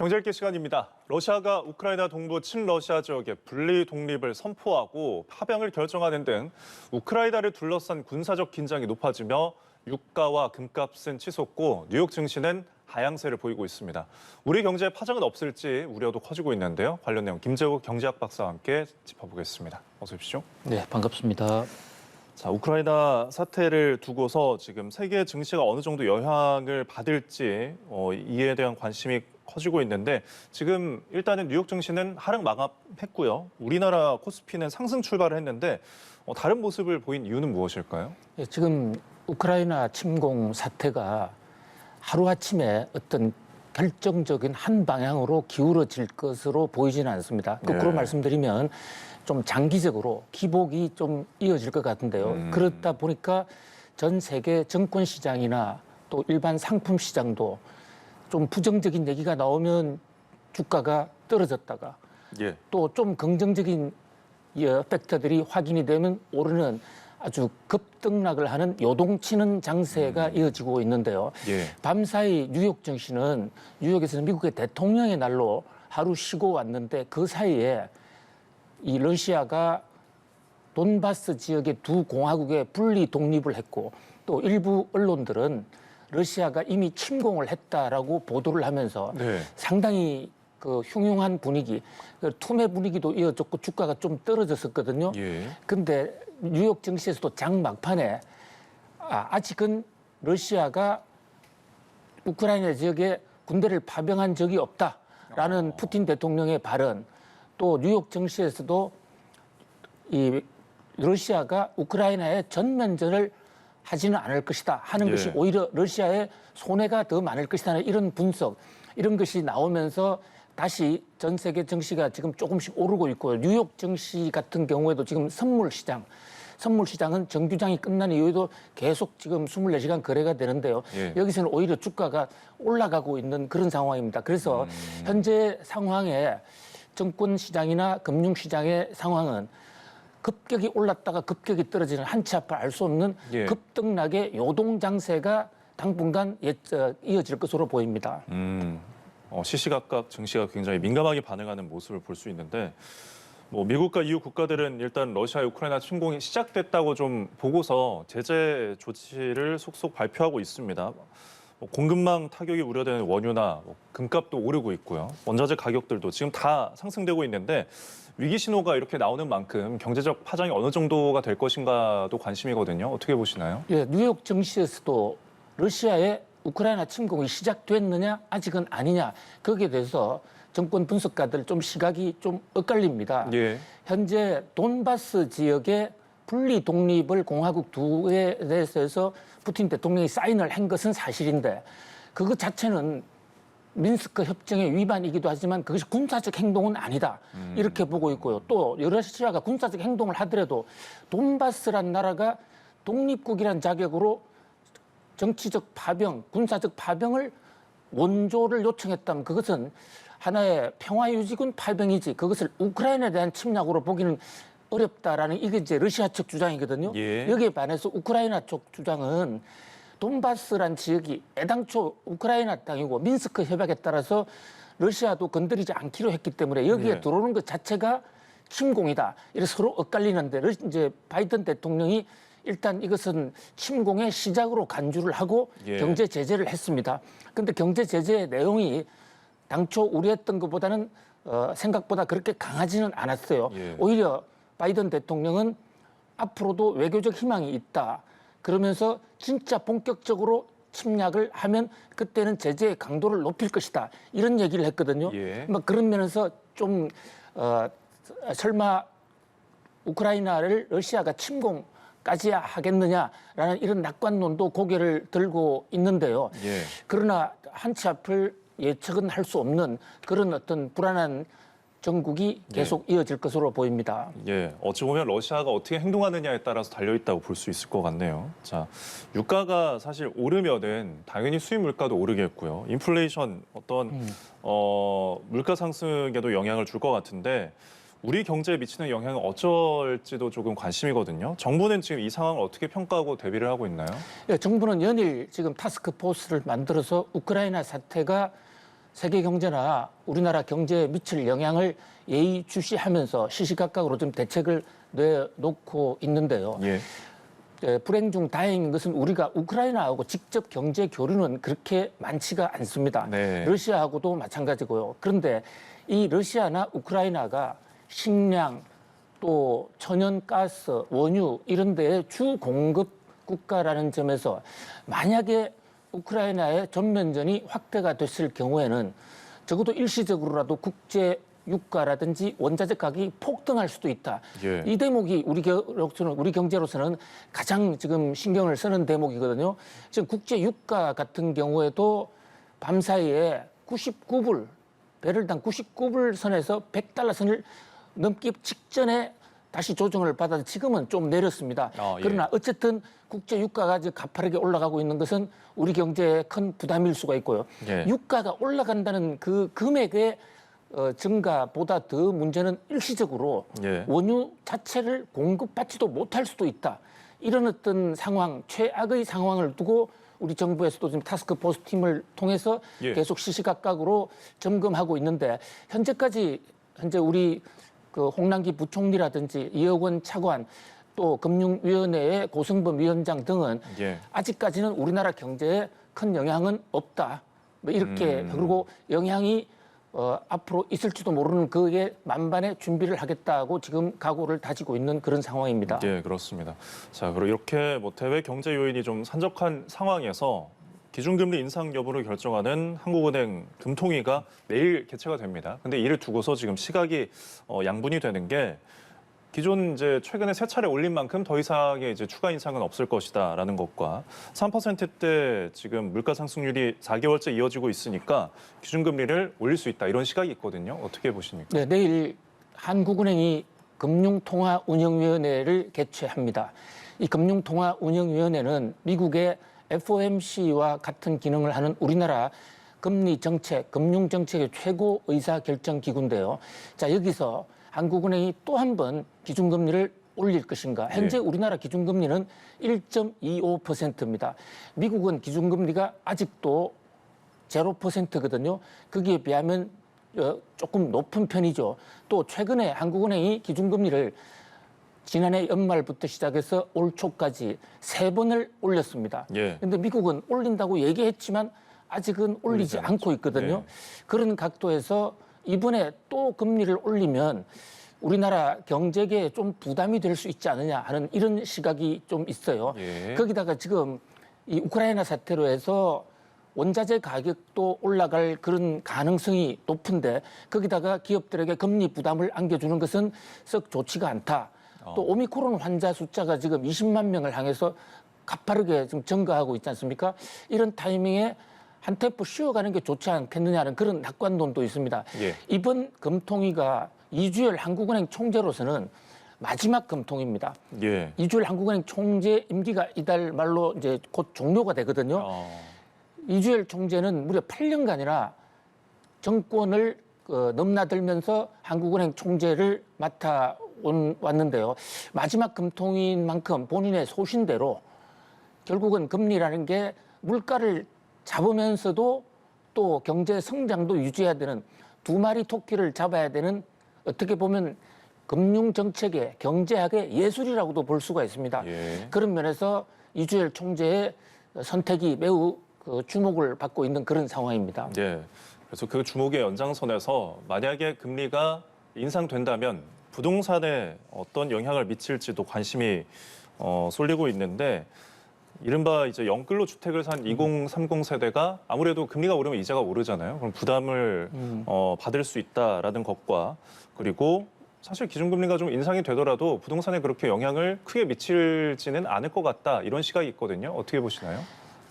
경제읽기 시간입니다. 러시아가 우크라이나 동부 친러시아 지역의 분리 독립을 선포하고 파병을 결정하는 등 우크라이나를 둘러싼 군사적 긴장이 높아지며 유가와 금값은 치솟고 뉴욕 증시는 하향세를 보이고 있습니다. 우리 경제에 파장은 없을지 우려도 커지고 있는데요. 관련 내용 김재욱 경제학 박사와 함께 짚어보겠습니다. 어서 오십시오. 네, 반갑습니다. 자, 우크라이나 사태를 두고서 지금 세계 증시가 어느 정도 영향을 받을지 이에 대한 관심이 커지고 있는데 지금 일단은 뉴욕 증시는 하락 마감했고요. 우리나라 코스피는 상승 출발을 했는데 다른 모습을 보인 이유는 무엇일까요? 예, 지금 우크라이나 침공 사태가 하루아침에 어떤 결정적인 한 방향으로 기울어질 것으로 보이지는 않습니다. 거꾸로 말씀드리면 좀 장기적으로 기복이 좀 이어질 것 같은데요. 그렇다 보니까 전 세계 증권 시장이나 또 일반 상품 시장도 좀 부정적인 얘기가 나오면 주가가 떨어졌다가 또 좀 긍정적인 팩터들이 확인이 되면 오르는 아주 급등락을 하는 요동치는 장세가 이어지고 있는데요. 밤사이 뉴욕 증시는 뉴욕에서는 미국의 대통령의 날로 하루 쉬고 왔는데 그 사이에 이 러시아가 돈바스 지역의 두 공화국의 분리 독립을 했고 또 일부 언론들은 러시아가 이미 침공을 했다라고 보도를 하면서 상당히 그 흉흉한 분위기, 투매 분위기도 이어졌고 주가가 좀 떨어졌었거든요. 근데 뉴욕 증시에서도 장 막판에 아직은 러시아가 우크라이나 지역에 군대를 파병한 적이 없다라는 푸틴 대통령의 발언, 또 뉴욕 증시에서도 이 러시아가 우크라이나의 전면전을 하지는 않을 것이다 하는 것이 오히려 러시아의 손해가 더 많을 것이라는 이런 분석, 이런 것이 나오면서 다시 전 세계 증시가 지금 조금씩 오르고 있고요. 뉴욕 증시 같은 경우에도 지금 선물 시장은 정규장이 끝난 이후에도 계속 지금 24시간 거래가 되는데요. 여기서는 오히려 주가가 올라가고 있는 그런 상황입니다. 그래서 현재 상황에 증권 시장이나 금융 시장의 상황은 급격히 올랐다가 급격히 떨어지는 한치 앞을 알 수 없는 급등락의 요동 장세가 당분간 이어질 것으로 보입니다. 시시각각 증시가 굉장히 민감하게 반응하는 모습을 볼 수 있는데 미국과 EU 국가들은 일단 러시아의 우크라이나 침공이 시작됐다고 좀 보고서 제재 조치를 속속 발표하고 있습니다. 공급망 타격이 우려되는 원유나 금값도 오르고 있고요. 원자재 가격들도 지금 다 상승되고 있는데 위기 신호가 이렇게 나오는 만큼 경제적 파장이 어느 정도가 될 것인가도 관심이거든요. 어떻게 보시나요? 예, 뉴욕 증시에서도 러시아의 우크라이나 침공이 시작됐느냐 아직은 아니냐 거기에 대해서 정권 분석가들 좀 시각이 좀 엇갈립니다. 현재 돈바스 지역의 분리 독립을 공화국 두에 대해서 푸틴 대통령이 사인을 한 것은 사실인데 그것 자체는 민스크 협정의 위반이기도 하지만 그것이 군사적 행동은 아니다. 이렇게 보고 있고요. 또 러시아가 군사적 행동을 하더라도 돈바스란 나라가 독립국이란 자격으로 정치적 파병, 군사적 파병을 원조를 요청했다면 그것은 하나의 평화유지군 파병이지 그것을 우크라이나에 대한 침략으로 보기는 어렵다라는 이게 이제 러시아 측 주장이거든요. 여기에 반해서 우크라이나 쪽 주장은 돈바스란 지역이 애당초 우크라이나 땅이고 민스크 협약에 따라서 러시아도 건드리지 않기로 했기 때문에 여기에 들어오는 것 자체가 침공이다. 이래서 서로 엇갈리는데 이제 바이든 대통령이 일단 이것은 침공의 시작으로 간주를 하고 경제 제재를 했습니다. 그런데 경제 제재의 내용이 당초 우려했던 것보다는 생각보다 그렇게 강하지는 않았어요. 오히려 바이든 대통령은 앞으로도 외교적 희망이 있다. 그러면서 진짜 본격적으로 침략을 하면 그때는 제재의 강도를 높일 것이다. 이런 얘기를 했거든요. 그런 면에서 좀 설마 우크라이나를 러시아가 침공까지 하겠느냐라는 이런 낙관론도 고개를 들고 있는데요. 그러나 한치 앞을 예측은 할 수 없는 그런 어떤 불안한 정국이 계속 이어질 것으로 보입니다. 어찌 보면 러시아가 어떻게 행동하느냐에 따라서 달려있다고 볼 수 있을 것 같네요. 자, 유가가 사실 오르면은 당연히 수입 물가도 오르겠고요. 인플레이션 어떤 물가 상승에도 영향을 줄 것 같은데 우리 경제에 미치는 영향은 어쩔지도 조금 관심이거든요. 정부는 지금 이 상황을 어떻게 평가하고 대비를 하고 있나요? 정부는 연일 지금 타스크포스를 만들어서 우크라이나 사태가 세계 경제나 우리나라 경제에 미칠 영향을 예의주시하면서 시시각각으로 좀 대책을 내놓고 있는데요. 예. 불행 중 다행인 것은 우리가 우크라이나하고 직접 경제 교류는 그렇게 많지가 않습니다. 네. 러시아하고도 마찬가지고요. 그런데 이 러시아나 우크라이나가 식량 또 천연가스, 원유 이런 데의 주 공급 국가라는 점에서 만약에 우크라이나의 전면전이 확대가 됐을 경우에는 적어도 일시적으로라도 국제 유가라든지 원자재 가격이 폭등할 수도 있다. 예. 이 대목이 우리 경제로서는 가장 지금 신경을 쓰는 대목이거든요. 지금 국제 유가 같은 경우에도 밤사이에 99불, 배럴당 99불 선에서 100달러 선을 넘기 직전에 다시 조정을 받아서 지금은 좀 내렸습니다. 예. 그러나 어쨌든 국제 유가가 지금 가파르게 올라가고 있는 것은 우리 경제에 큰 부담일 수가 있고요. 예. 유가가 올라간다는 그 금액의 증가보다 더 문제는 일시적으로 예. 원유 자체를 공급받지도 못할 수도 있다. 이런 어떤 상황, 최악의 상황을 두고 우리 정부에서도 지금 타스크포스 팀을 통해서 예. 계속 시시각각으로 점검하고 있는데 현재 우리 그 홍남기 부총리라든지 이혁원 차관 또 금융위원회의 고승범 위원장 등은 예. 아직까지는 우리나라 경제에 큰 영향은 없다. 뭐 이렇게 그리고 영향이 앞으로 있을지도 모르는 그에 만반의 준비를 하겠다고 지금 각오를 다지고 있는 그런 상황입니다. 예, 그렇습니다. 자, 그리고 이렇게 뭐 대외 경제 요인이 좀 산적한 상황에서 기준금리 인상 여부를 결정하는 한국은행 금통위가 내일 개최가 됩니다. 근데 이를 두고서 지금 시각이 양분이 되는 게 기존 이제 최근에 세 차례 올린 만큼 더 이상의 이제 추가 인상은 없을 것이다라는 것과 3%대 지금 물가 상승률이 4개월째 이어지고 있으니까 기준금리를 올릴 수 있다 이런 시각이 있거든요. 어떻게 보십니까? 네, 내일 한국은행이 금융통화운영위원회를 개최합니다. 이 금융통화운영위원회는 미국의 FOMC와 같은 기능을 하는 우리나라 금리 정책, 금융 정책의 최고 의사 결정 기구인데요. 자, 여기서 한국은행이 또 한 번 기준금리를 올릴 것인가. 현재 우리나라 기준금리는 1.25%입니다. 미국은 기준금리가 아직도 0%거든요. 거기에 비하면 조금 높은 편이죠. 또 최근에 한국은행이 기준금리를 지난해 연말부터 시작해서 올 초까지 3번을 올렸습니다. 그런데 미국은 올린다고 얘기했지만 아직은 올리지 않고 있거든요. 그런 각도에서 이번에 또 금리를 올리면 우리나라 경제계에 좀 부담이 될 수 있지 않느냐 하는 이런 시각이 좀 있어요. 거기다가 지금 이 우크라이나 사태로 해서 원자재 가격도 올라갈 그런 가능성이 높은데 거기다가 기업들에게 금리 부담을 안겨주는 것은 썩 좋지가 않다. 또 오미크론 환자 숫자가 지금 20만 명을 향해서 가파르게 지금 증가하고 있지 않습니까? 이런 타이밍에 한 템포 쉬어가는 게 좋지 않겠느냐는 그런 낙관론도 있습니다. 이번 금통위가 이주열 한국은행 총재로서는 마지막 금통입니다. 이주열 한국은행 총재 임기가 이달 말로 이제 곧 종료가 되거든요. 이주열 총재는 무려 8년간이나 정권을 넘나들면서 한국은행 총재를 왔는데요. 마지막 금통인 만큼 본인의 소신대로 결국은 금리라는 게 물가를 잡으면서도 또 경제 성장도 유지해야 되는 두 마리 토끼를 잡아야 되는 어떻게 보면 금융 정책의 경제학의 예술이라고도 볼 수가 있습니다. 그런 면에서 이주열 총재의 선택이 매우 주목을 받고 있는 그런 상황입니다. 그래서 그 주목의 연장선에서 만약에 금리가 인상된다면 부동산에 어떤 영향을 미칠지도 관심이 쏠리고 있는데 이른바 이제 영끌로 주택을 산 2030 세대가 아무래도 금리가 오르면 이자가 오르잖아요. 그럼 부담을 받을 수 있다라는 것과 그리고 사실 기준금리가 좀 인상이 되더라도 부동산에 그렇게 영향을 크게 미칠지는 않을 것 같다 이런 시각이 있거든요. 어떻게 보시나요?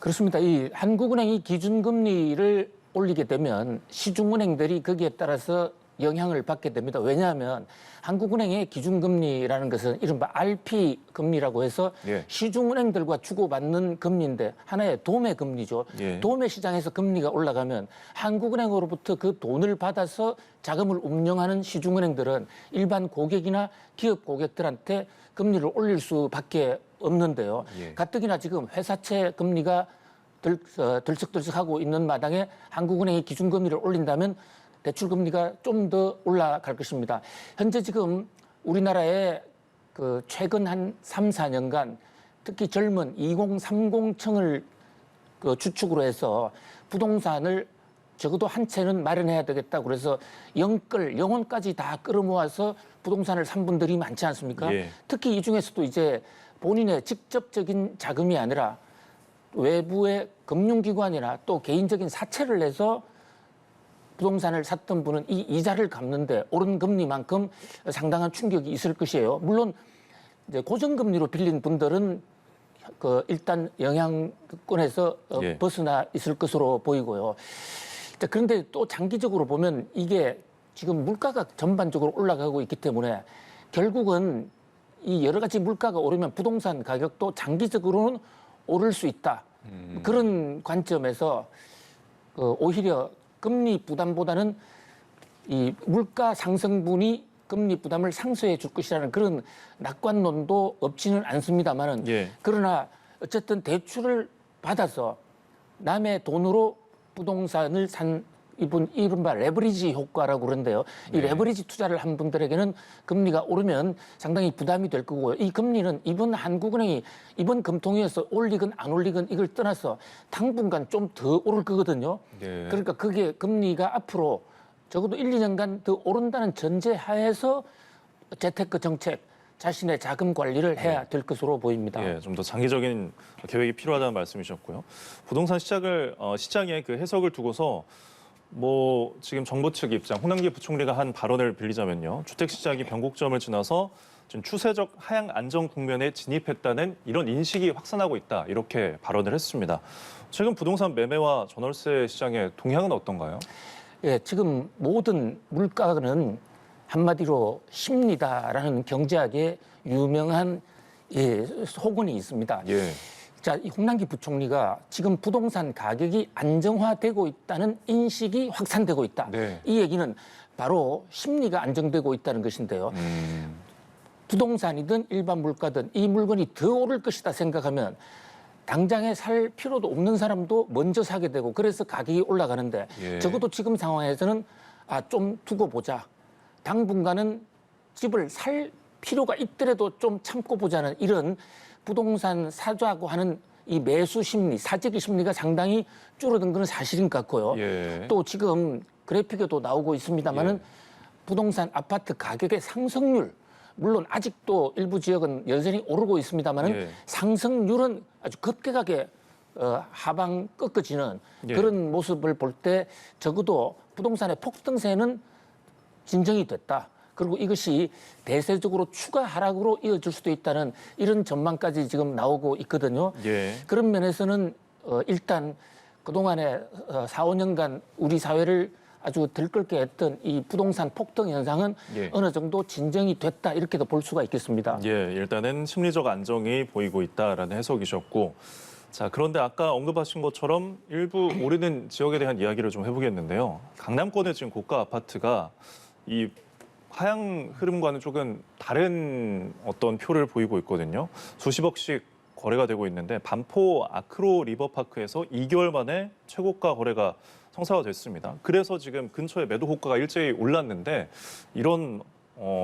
그렇습니다. 이 한국은행이 기준금리를 올리게 되면 시중은행들이 거기에 따라서 영향을 받게 됩니다. 왜냐하면 한국은행의 기준금리라는 것은 이른바 RP 금리라고 해서 시중은행들과 주고받는 금리인데 하나의 도매 금리죠. 도매 시장에서 금리가 올라가면 한국은행으로부터 그 돈을 받아서 자금을 운용하는 시중은행들은 일반 고객이나 기업 고객들한테 금리를 올릴 수밖에 없는데요. 가뜩이나 지금 회사채 금리가 들썩들썩하고 있는 마당에 한국은행이 기준금리를 올린다면 대출금리가 좀 더 올라갈 것입니다. 현재 지금 우리나라의 그 최근 한 3, 4년간 특히 젊은 2030층을 그 주축으로 해서 부동산을 적어도 한 채는 마련해야 되겠다. 그래서 영혼까지 다 끌어모아서 부동산을 산 분들이 많지 않습니까? 예. 특히 이 중에서도 이제 본인의 직접적인 자금이 아니라 외부의 금융기관이나 또 개인적인 사채를 내서 부동산을 샀던 분은 이 이자를 갚는데 오른 금리만큼 상당한 충격이 있을 것이에요. 물론 이제 고정금리로 빌린 분들은 그 일단 영향권에서 예. 벗어나 있을 것으로 보이고요. 자, 그런데 또 장기적으로 보면 이게 지금 물가가 전반적으로 올라가고 있기 때문에 결국은 이 여러 가지 물가가 오르면 부동산 가격도 장기적으로는 오를 수 있다. 그런 관점에서 오히려 금리 부담보다는 이 물가 상승분이 금리 부담을 상쇄해 줄 것이라는 그런 낙관론도 없지는 않습니다만은 예. 그러나 어쨌든 대출을 받아서 남의 돈으로 부동산을 산 이른바 레버리지 효과라고 그러는데요. 이 네. 레버리지 투자를 한 분들에게는 금리가 오르면 상당히 부담이 될 거고요. 이 금리는 이번 한국은행이 이번 금통위에서 올리건 안 올리건 이걸 떠나서 당분간 좀 더 오를 거거든요. 네. 그러니까 그게 금리가 앞으로 적어도 1, 2년간 더 오른다는 전제 하에서 재테크 정책, 자신의 자금 관리를 해야 될 것으로 보입니다. 예, 좀 더 장기적인 계획이 필요하다는 말씀이셨고요. 부동산 시장의 그 해석을 두고서 뭐 지금 정부 측 입장, 홍남기 부총리가 한 발언을 빌리자면요, 주택 시장이 변곡점을 지나서 지금 추세적 하향 안정 국면에 진입했다는 이런 인식이 확산하고 있다, 이렇게 발언을 했습니다. 최근 부동산 매매와 전월세 시장의 동향은 어떤가요? 예, 지금 모든 물가는 한마디로 심리다라는 경제학의 유명한 속언이 있습니다. 예, 자, 이 홍남기 부총리가 지금 부동산 가격이 안정화되고 있다는 인식이 확산되고 있다. 네. 이 얘기는 바로 심리가 안정되고 있다는 것인데요. 부동산이든 일반 물가든 이 물건이 더 오를 것이다 생각하면 당장에 살 필요도 없는 사람도 먼저 사게 되고 그래서 가격이 올라가는데 예. 적어도 지금 상황에서는 좀 두고 보자. 당분간은 집을 살 필요가 있더라도 좀 참고 보자는 이런 부동산 사자고 하는 이 매수 심리, 사재기 심리가 상당히 줄어든 건 사실인 것 같고요. 예. 또 지금 그래픽에도 나오고 있습니다만은 예. 부동산 아파트 가격의 상승률, 물론 아직도 일부 지역은 여전히 오르고 있습니다만은 예. 상승률은 아주 급격하게 하방 꺾어지는 예. 그런 모습을 볼 때 적어도 부동산의 폭등세는 진정이 됐다. 그리고 이것이 대세적으로 추가 하락으로 이어질 수도 있다는 이런 전망까지 지금 나오고 있거든요. 예. 그런 면에서는 일단 그동안에 4, 5년간 우리 사회를 아주 들끓게 했던 이 부동산 폭등 현상은 예. 어느 정도 진정이 됐다 이렇게도 볼 수가 있겠습니다. 예, 일단은 심리적 안정이 보이고 있다라는 해석이셨고, 자, 그런데 아까 언급하신 것처럼 일부 오르는 지역에 대한 이야기를 좀 해보겠는데요. 강남권의 지금 고가 아파트가 이 하향 흐름과는 조금 다른 어떤 표를 보이고 있거든요. 수십억씩 거래가 되고 있는데 반포 아크로 리버파크에서 2개월 만에 최고가 거래가 성사가 됐습니다. 그래서 지금 근처에 매도 호가가 일제히 올랐는데 이런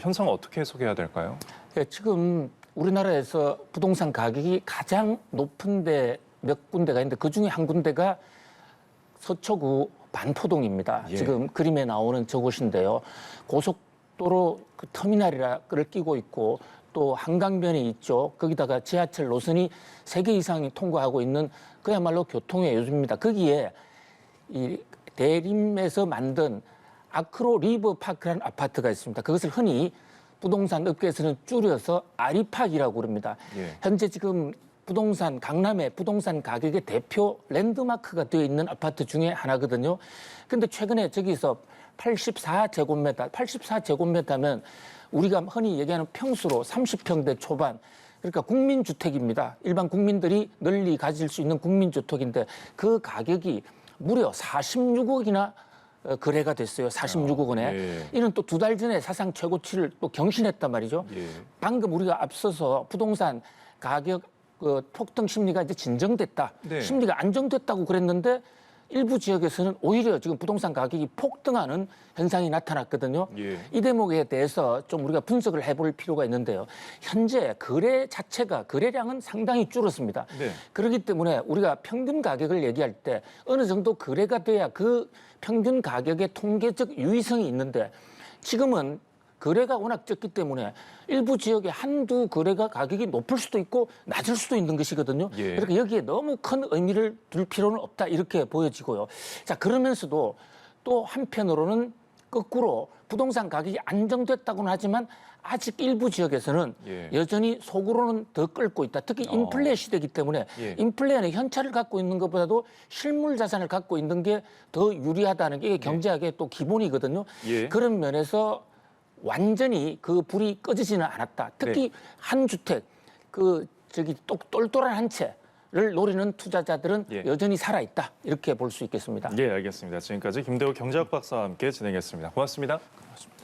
현상을 어떻게 해석해야 될까요? 예, 지금 우리나라에서 부동산 가격이 가장 높은 데 몇 군데가 있는데 그중에 한 군데가 서초구 반포동입니다. 예. 지금 그림에 나오는 저곳인데요. 고속도로 그 터미널을 끼고 있고 또 한강변이 있죠. 거기다가 지하철 노선이 3개 이상이 통과하고 있는 그야말로 교통의 요즘입니다. 거기에 이 대림에서 만든 아크로 리버파크라는 아파트가 있습니다. 그것을 흔히 부동산 업계에서는 줄여서 아리팍이라고 그럽니다. 예. 현재 지금 강남의 부동산 가격의 대표 랜드마크가 되어 있는 아파트 중에 하나거든요. 근데 최근에 저기서 84제곱미터면 우리가 흔히 얘기하는 평수로 30평대 초반, 그러니까 국민주택입니다. 일반 국민들이 널리 가질 수 있는 국민주택인데 그 가격이 무려 46억이나 거래가 됐어요. 46억 원에. 예. 이는 또 2달 전에 사상 최고치를 또 경신했단 말이죠. 예. 방금 우리가 앞서서 부동산 가격 그 폭등 심리가 이제 진정됐다, 네. 심리가 안정됐다고 그랬는데 일부 지역에서는 오히려 지금 부동산 가격이 폭등하는 현상이 나타났거든요. 예. 이 대목에 대해서 좀 우리가 분석을 해볼 필요가 있는데요. 현재 거래 자체가 거래량은 상당히 줄었습니다. 네. 그렇기 때문에 우리가 평균 가격을 얘기할 때 어느 정도 거래가 돼야 그 평균 가격의 통계적 유의성이 있는데 지금은 거래가 워낙 적기 때문에 일부 지역에 한두 거래가 가격이 높을 수도 있고 낮을 수도 있는 것이거든요. 예. 그러니까 여기에 너무 큰 의미를 둘 필요는 없다 이렇게 보여지고요. 자, 그러면서도 또 한편으로는 거꾸로 부동산 가격이 안정됐다고는 하지만 아직 일부 지역에서는 예. 여전히 속으로는 더 끓고 있다. 특히 인플레 시대이기 때문에 예. 인플레는 현찰을 갖고 있는 것보다도 실물 자산을 갖고 있는 게 더 유리하다는 게 이게 경제학의 또 기본이거든요. 예. 그런 면에서 완전히 그 불이 꺼지지는 않았다. 특히 한 주택 그 저기 똘똘한 한 채를 노리는 투자자들은 예. 여전히 살아 있다. 이렇게 볼 수 있겠습니다. 예, 알겠습니다. 지금까지 김대호 경제학 박사와 함께 진행했습니다. 고맙습니다. 고맙습니다.